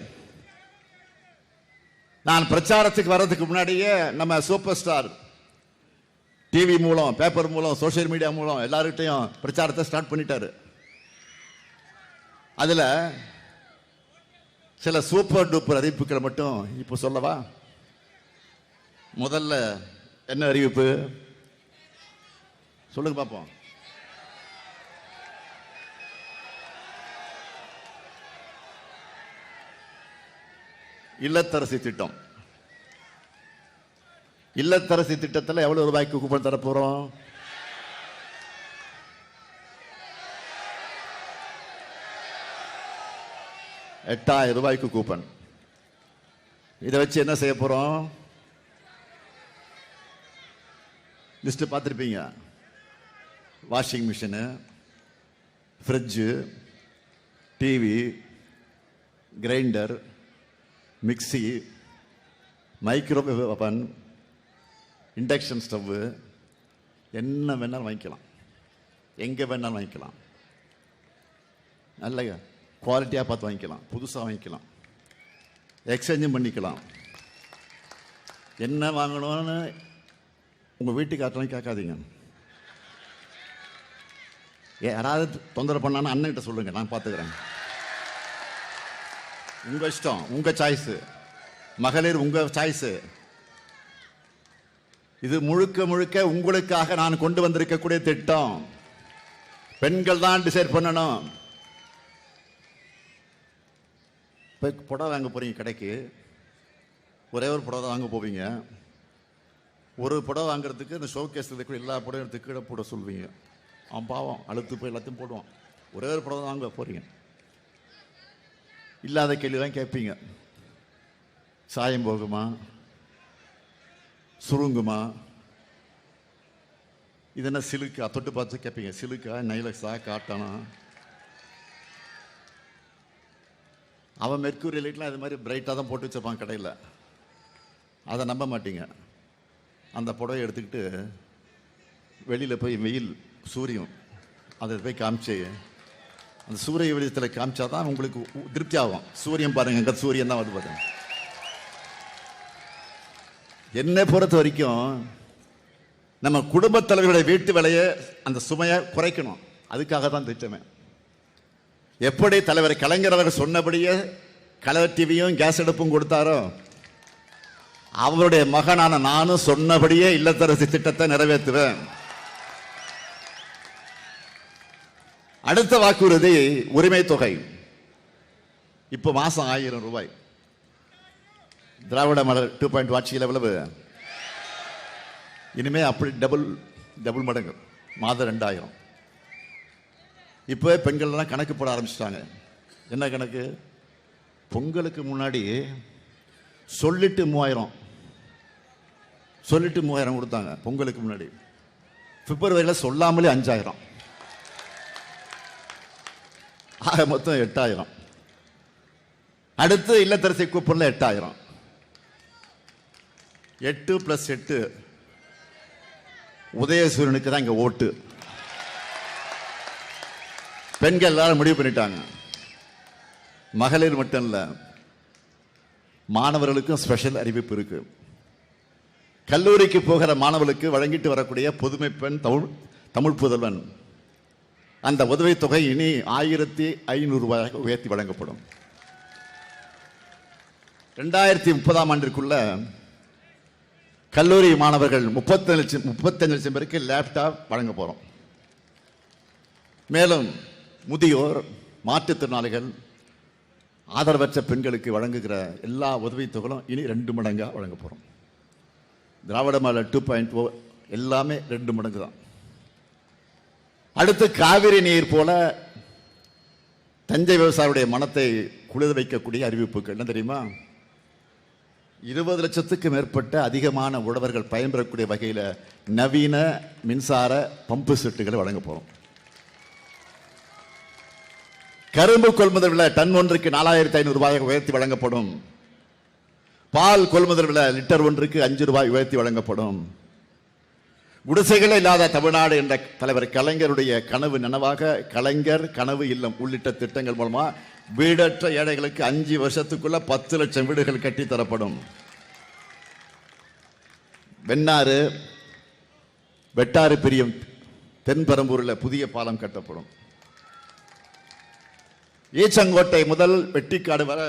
நான் பிரச்சாரத்துக்கு வர்றதுக்கு முன்னாடியே நம்ம சூப்பர் ஸ்டார் டிவி மூலம், பேப்பர் மூலம், சோசியல் மீடியா மூலம் எல்லார்கிட்டையும் பிரச்சாரத்தை ஸ்டார்ட் பண்ணிட்டாரு. அதுல சில சூப்பர் டூப்பர் அறிவிப்புகளை மட்டும் இப்ப சொல்லவா? முதல்ல என்ன அறிவிப்பு சொல்லுங்க பாப்போம். இல்லத்தரசி திட்டம். இல்லத்தரசி திட்டத்தில் எவ்வளவு ரூபாய்க்கு கூப்பன் தர போறோம்? 8000 ரூபாய்க்கு கூப்பன். இதை வச்சு என்ன செய்ய போறோம்? லிஸ்ட் பார்த்துருப்பீங்க. Washing machine, fridge, TV, grinder, mixie, microwave oven, induction stove, என்ன வேணாலும் வாங்கிக்கலாம், எங்கே வேணாலும் வாங்கிக்கலாம். நல்ல குவாலிட்டியாக பார்த்து வாங்கிக்கலாம், புதுசாக வாங்கிக்கலாம், எக்ஸ்சேஞ்சும் பண்ணிக்கலாம். என்ன வாங்கணும்னு உங்கள் வீட்டுக்காரலாம் கேட்காதீங்க. யாராவது தொந்தரவு பண்ணான்னு அண்ணன்கிட்ட சொல்லுங்க, நான் பார்த்துக்கிறேன். உங்க இஷ்டம், உங்க சாய்ஸ். மகளிர் உங்க சாய்ஸ். இது முழுக்க முழுக்க உங்களுக்காக நான் கொண்டு வந்திருக்கக்கூடிய திட்டம். பெண்கள் தான் டிசைட் பண்ணணும். புடவை வாங்க போறீங்க கடைக்கு, ஒரே ஒரு புடவை வாங்க போவீங்க. ஒரு புடவை வாங்குறதுக்கு இந்த ஷோகேஸ் கூட எல்லா புடவை எடுத்து கீழே போட சொல்வீங்க. அவன் பாவம் அழுத்து போய் எல்லாத்தையும் போடுவான். ஒரே ஒரு புடவை வாங்க போறீங்க, இல்லாத கேள்விதான் கேட்பீங்க. சாயம் போகுமா, சுருங்குமா, இது என்ன சிலுக்கா, தொட்டு பார்த்து கேட்பீங்க. சிலுக்கா, நைலக்ஸா, காட்டனா? அவன் மெர்க்கூரி லைட்லாம் இது மாதிரி பிரைட்டாக தான் போட்டு வச்சிருப்பான் கடையில். அதை நம்ப மாட்டீங்க. அந்த புடவை எடுத்துக்கிட்டு வெளியில் போய் வெயில், சூரியன் அதை போய் காமிச்சு, அந்த சூரிய வெளிச்சத்தில் காமிச்சா தான் உங்களுக்கு திருப்தி ஆகும். சூரியன் பாருங்க, எங்க சூரியன் தான் வந்து பாருங்க. என்னை பொறுத்த வரைக்கும் நம்ம குடும்பத் தலைவருடைய வீட்டு வேலையை, அந்த சுமையை குறைக்கணும். அதுக்காக தான் திட்டமே. எப்படி தலைவர் கலைஞர் அவர் சொன்னபடியே கலர் டிவியும் கேஸ் அடுப்பும் கொடுத்தாரோ, அவருடைய மகனான நானும் சொன்னபடியே இல்லத்தரசி திட்டத்தை நிறைவேற்றுவேன். அடுத்த வாக்குறுதி உரிமை தொகை. இப்ப மாசம் 1000 ரூபாய். திராவிட மலர் 2.0 ஆட்சியில் எவ்வளவு? இனிமே அப்படி டபுள் மடங்கு, மாதம் 2000. இப்போ பெண்கள்லாம் கணக்கு போட ஆரம்பிச்சிட்டாங்க. என்ன கணக்கு? பொங்கலுக்கு முன்னாடி சொல்லிட்டு 3000 கொடுத்தாங்க. பொங்கலுக்கு முன்னாடி பிப்ரவரியில் சொல்லாமலே 5000, ஆக மொத்தம் 8000. அடுத்து இல்லத்தரசி கூப்பன்ல 8000, 8 + 8 உதயசூரியனுக்கு தான் இங்க ஓட்டு. பெண்கள் எல்லாரும் முடிவு பண்ணிட்டாங்க. மகளிர் மட்டும் இல்ல, மாணவர்களுக்கும் ஸ்பெஷல் அறிவிப்பு இருக்கு. கல்லூரிக்கு போகிற மாணவர்களுக்கு வழங்கிட்டு வரக்கூடிய புதுமை பெண் தமிழ் புதல்வன் அந்த உதவித்தொகை இனி 1500 ரூபாயாக உயர்த்தி வழங்கப்படும். 2030ஆம் ஆண்டிற்குள்ள கல்லூரி மாணவர்கள் 35 லட்சம் பேருக்கு லேப்டாப் வழங்க போறோம். மேலும் முதியோர், மாற்றுத்திறனாளிகள், ஆதரவற்ற பெண்களுக்கு வழங்குகிற எல்லா உதவித்தொகையும் இனி 2 மடங்கா வழங்க போறோம். திராவிட மாடல் 2.0 எல்லாமே 2 மடங்கு தான். அடுத்து காவிரி நீர் போல தஞ்சை விவசாயியுடைய மனத்தை குளிர வைக்கக்கூடிய அறிவிப்புகள் என்ன தெரியுமா? 20 லட்சத்துக்கு மேற்பட்ட அதிகமான உழவர்கள் பயன்பெறக்கூடிய வகையில் நவீன மின்சார பம்பு செட்டுகளை வழங்க போறோம். கரும்பு கொள்முதல் விலை டன் ஒன்றுக்கு 4500 ரூபாயாக உயர்த்தி வழங்கப்படும். பால் கொள்முதல் விலை லிட்டர் ஒன்றுக்கு 5 ரூபாய் உயர்த்தி வழங்கப்படும். குடிசைகளே இல்லாத தமிழ்நாடு என்ற தலைவர் கலைஞருடைய கனவு நனவாக கலைஞர் கனவு இல்லம் உள்ளிட்ட திட்டங்கள் மூலமா வீடற்ற ஏழைகளுக்கு 5 வருஷத்துக்குள்ள 10 லட்சம் வீடுகள் கட்டி தரப்படும். வெண்ணாறு வெட்டாறு பிரியும் தென்பெரம்பூரில் புதிய பாலம் கட்டப்படும். ஈச்சங்கோட்டை முதல் வெட்டிக்காடு வர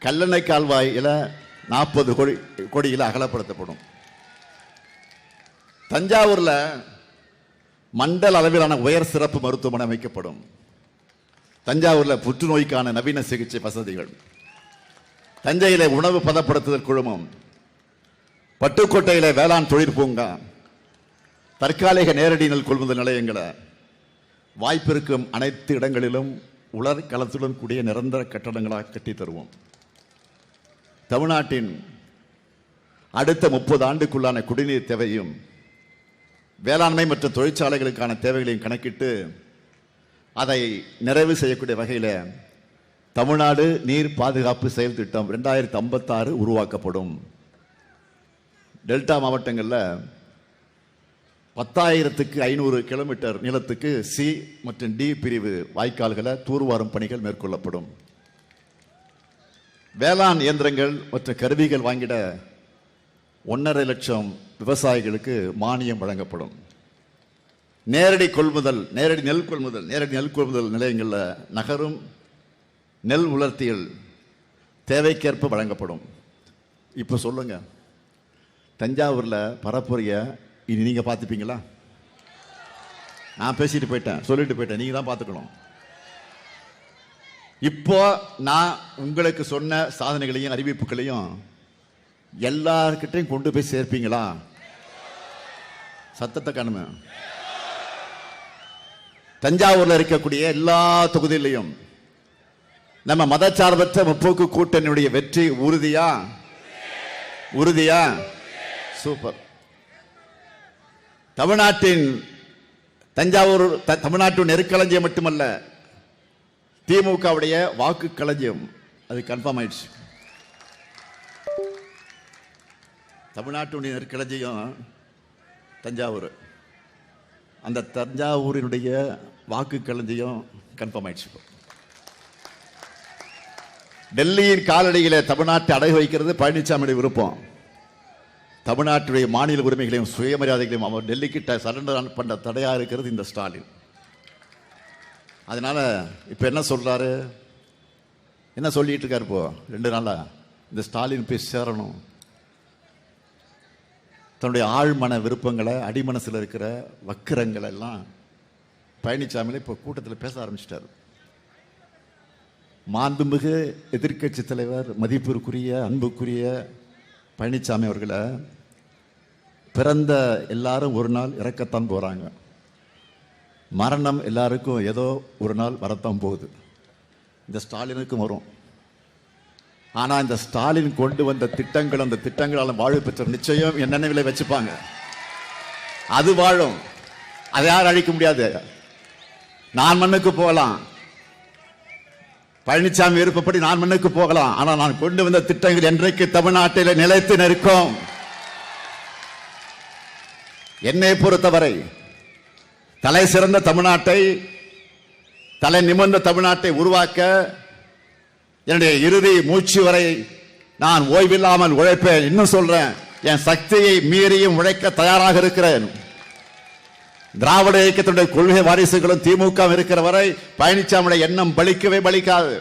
கல்லணை கால்வாயில் 40 கோடியில் அகலப்படுத்தப்படும். தஞ்சாவூர்ல மண்டல அளவிலான உயர் சிறப்பு மருத்துவமனை அமைக்கப்படும். தஞ்சாவூர்ல புற்றுநோய்க்கான நவீன சிகிச்சை வசதிகள், தஞ்சையில உணவு பதப்படுத்துதல் குழுமம், பட்டுக்கோட்டையில வேளாண் தொழிற்பூங்கா, தற்காலிக நேரடி நெல் கொள்முதல் நிலையங்களை, வாய்ப்பிருக்கும் அனைத்து இடங்களிலும் உலர் கலத்துடன் கூடிய நிரந்தர கட்டடங்களாக கட்டி தருவோம். தமிழ்நாட்டின் அடுத்த 30 ஆண்டுக்குள்ளான குடிநீர் தேவையும் வேளாண்மை மற்றும் தொழிற்சாலைகளுக்கான தேவைகளையும் கணக்கிட்டு அதை நிறைவு செய்யக்கூடிய வகையில் தமிழ்நாடு நீர் பாதுகாப்பு செயல் திட்டம் 2056 உருவாக்கப்படும். டெல்டா மாவட்டங்களில் 10,500 கிலோமீட்டர் நீளத்துக்கு சி மற்றும் டி பிரிவு வாய்க்கால்களை தூர்வாரும் பணிகள் மேற்கொள்ளப்படும். வேளாண் இயந்திரங்கள் மற்றும் கருவிகள் வாங்கிட 1.5 லட்சம் விவசாயிகளுக்கு மானியம் வழங்கப்படும். நேரடி நெல் கொள்முதல் நிலையங்களில் நகரும் நெல் உலர்த்திகள் தேவைக்கேற்ப வழங்கப்படும். இப்போ சொல்லுங்க, தஞ்சாவூரில் பரப்புரைய இனி நீங்க பார்த்துப்பீங்களா? நான் பேசிட்டு போயிட்டேன், சொல்லிட்டு போயிட்டேன், நீங்க தான் பார்த்துக்கணும். இப்போ நான் உங்களுக்கு சொன்ன சாதனைகளையும் அறிவிப்புகளையும் எல்லார்கிட்டையும் கொண்டு போய் சேர்ப்பீங்களா? சத்தத்தை காணுமே. தஞ்சாவூர்ல இருக்கக்கூடிய எல்லா தொகுதியிலையும் நம்ம மதச்சார்பற்ற முற்போக்கு கூட்டணியுடைய வெற்றி உறுதியா? சூப்பர். தமிழ்நாட்டின் தஞ்சாவூர் தமிழ்நாட்டின் நெருக்களஞ்சியம் மட்டுமல்ல, திமுகவுடைய வாக்கு களஞ்சியம். அது கன்ஃபார்ம் ஆயிடுச்சு. தமிழ்நாட்டுடைய நெருக்களஞ்சியம் தஞ்சாவூர். அந்த தஞ்சாவூரினுடைய வாக்கு களஞ்சியம் கன்ஃபார்ம் ஆயிடுச்சு. டெல்லியின் காலடியில் தமிழ்நாட்டை அடகு வைக்கிறது பழனிசாமியுடைய விருப்பம். தமிழ்நாட்டுடைய மாநில உரிமைகளையும் சுயமரியாதைகளையும் அவர் டெல்லிக்கு சரண்டர் பண்ண தடையா இருக்கிறது இந்த ஸ்டாலின். அதனால இப்ப என்ன சொல்றாரு, என்ன சொல்லிட்டு இருக்காரு? இப்போ 2 நாளா இந்த ஸ்டாலின் போய் சேரணும், தன்னுடைய ஆழ்மன விருப்பங்களை, அடிமனசில் இருக்கிற வக்கிரங்களை எல்லாம் பழனிசாமியில் இப்போ கூட்டத்தில் பேச ஆரம்பிச்சிட்டார். மாண்புமிகு எதிர்க்கட்சி தலைவர், மதிப்பிற்குரிய அன்புக்குரிய பழனிசாமி அவர்களை பிறந்த எல்லாரும் ஒரு நாள் இறக்கத்தான் போறாங்க. மரணம் எல்லாருக்கும் ஏதோ ஒரு நாள் வரத்தான் போகுது. இந்த ஸ்டாலினுக்கும் வரும். ஆனா இந்த ஸ்டாலின் கொண்டு வந்த திட்டங்கள், அந்த திட்டங்களால் வாழ்வு பெற்ற நிச்சயம் என் நினைவில் வச்சுப்பாங்க. அது வாழும், அதை யாரும் அழிக்க முடியாது. நான் மண்ணுக்கு போகலாம், பழனிசாமி விருப்பப்படி நான் மண்ணுக்கு போகலாம், ஆனா நான் கொண்டு வந்த திட்டங்கள் என்றைக்கு தமிழ்நாட்டில் நிலைத்து நிற்கும். என்னை பொறுத்தவரை தலை சிறந்த தமிழ்நாட்டை, தலை நிமிர்ந்த தமிழ்நாட்டை உருவாக்க என்னுடைய இறுதி மூச்சு வரை நான் ஓய்வில்லாமல் உழைப்பேன். இன்னும் சொல்றேன், என் சக்தியை மீறியும் உழைக்க தயாராக இருக்கிறேன். திராவிட இயக்கத்தினுடைய கொள்கை வாரிசுகளும் திமுக இருக்கிற வரை பழனிசாமியுடைய எண்ணம் பலிக்கவே பலிக்காது.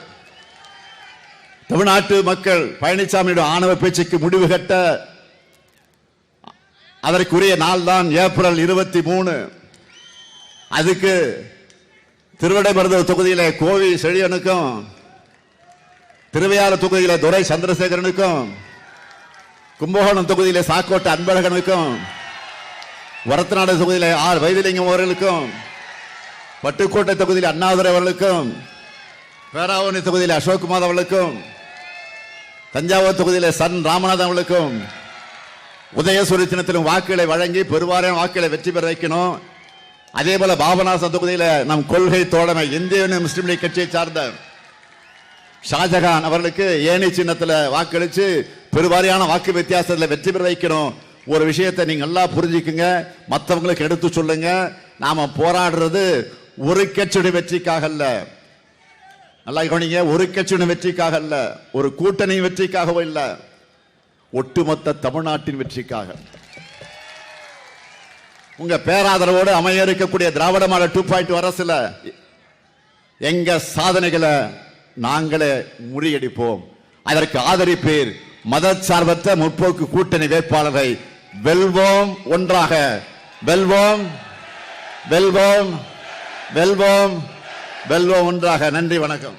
தமிழ்நாட்டு மக்கள் பழனிசாமியுடைய ஆணவ பேச்சுக்கு முடிவு கட்ட அதற்குரிய நாள் தான் ஏப்ரல் 23. அதுக்கு திருவிடைமருதூர் தொகுதியில கோவி செழியனுக்கும், திருவையாறு தொகுதியில துரை சந்திரசேகரனுக்கும், கும்பகோணம் தொகுதியில சாக்கோட்டை அன்பழகனுக்கும், வரத்தநாடு தொகுதியில ஆர் வைத்திலிங்கம் அவர்களுக்கும், பட்டுக்கோட்டை தொகுதியில் அண்ணாதுரை அவர்களுக்கும், பேராவூரணி தொகுதியில் அசோக்குமார் அவர்களுக்கும், தஞ்சாவூர் தொகுதியில் சன் ராமநாதன் அவர்களுக்கும் உதயசூரிய சின்னத்திலும் வாக்குகளை வழங்கி பெருவாரியான வாக்குகளை வெற்றி பெற வைக்கணும். அதே போல பாபநாசம் தொகுதியில் நம் கொள்கை தோழமை இந்திய முஸ்லிம் லீக் கட்சியை சார்ந்த ஷாஜகான் அவர்களுக்கு ஏணி சின்னத்தில் வாக்களிச்சு பெருவாரியான வாக்கு வித்தியாசத்தில் வெற்றி பெற வைக்கணும். ஒரு விஷயத்தை நீங்க எல்லாம் புரிஞ்சுக்குங்க, மற்றவங்களுக்கு எடுத்து சொல்லுங்க. நாம போராடுறது ஒரு கட்சியுடைய வெற்றிக்காக அல்ல, நல்லா கவனிங்க, ஒரு கட்சியுடைய வெற்றிக்காக அல்ல, ஒரு கூட்டணி வெற்றிக்காகவோ இல்ல, ஒட்டுமொத்த தமிழ்நாட்டின் வெற்றிக்காக. உங்க பேராதரவோடு அமைய இருக்கக்கூடிய திராவிட மாடல் 2.0 அரசுல எங்க சாதனைகளை நாங்களே முறியடிப்போம். அதற்கு ஆதரிப்பீர். மதச்சார்பற்ற முற்போக்கு கூட்டணி வேட்பாளரை வெல்வோம், ஒன்றாக வெல்வோம், வெல்வோம், வெல்வோம், வெல்வோம் ஒன்றாக. நன்றி, வணக்கம்.